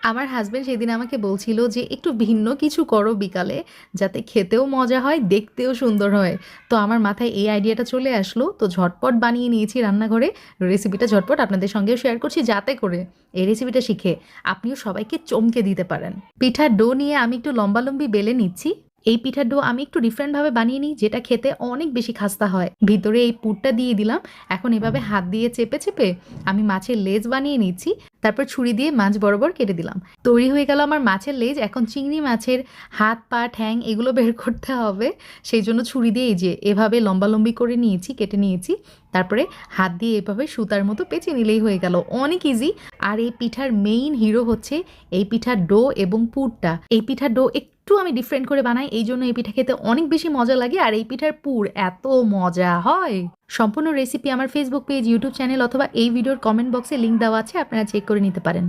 আমার হাসব্যান্ড সেদিন আমাকে বলছিল যে একটু ভিন্ন কিছু করো বিকালে, যাতে খেতেও মজা হয়, দেখতেও সুন্দর হয়। তো আমার মাথায় এই আইডিয়াটা চলে আসলো, তো ঝটপট বানিয়ে নিয়েছি রান্নাঘরে। রেসিপিটা ঝটপট আপনাদের সঙ্গেও শেয়ার করছি, যাতে করে এই রেসিপিটা শিখে আপনিও সবাইকে চমকে দিতে পারেন। পিঠার ডো নিয়ে আমি একটু লম্বালম্বি বেলে নিচ্ছি। এই পিঠার ডো আমি একটু ডিফারেন্টভাবে বানিয়ে নিই, যেটা খেতে অনেক বেশি খাস্তা হয়। ভিতরে এই পুরটা দিয়ে দিলাম। এখন এভাবে হাত দিয়ে চেপে চেপে আমি মাছের লেজ বানিয়ে নিচ্ছি। তারপর ছুরি দিয়ে মাছ বরাবর কেটে দিলাম। তৈরি হয়ে গেল আমার মাছের লেজ। এখন চিংড়ি মাছের হাত, পা, ঠ্যাং এগুলো বের করতে হবে। সেই জন্য ছুরি দিয়ে এই যে এভাবে লম্বালম্বি করে নিয়েছি, কেটে নিয়েছি। তারপরে হাত দিয়ে এভাবে সুতার মতো পেঁচে নিলেই হয়ে গেল। অনেক ইজি। আর এই পিঠার মেইন হিরো হচ্ছে এই পিঠার ডো এবং পুরটা। এই পিঠার ডো একটু আমি ডিফারেন্ট করে বানাই, এই জন্য এই পিঠা খেতে অনেক বেশি মজা লাগে। আর এই পিঠার পুর এত মজা হয়। সম্পূর্ণ রেসিপি আমার ফেসবুক পেজ, ইউটিউব চ্যানেল অথবা এই ভিডিওর কমেন্ট বক্সে লিংক দেওয়া আছে, আপনারা চেক করে নিতে পারেন।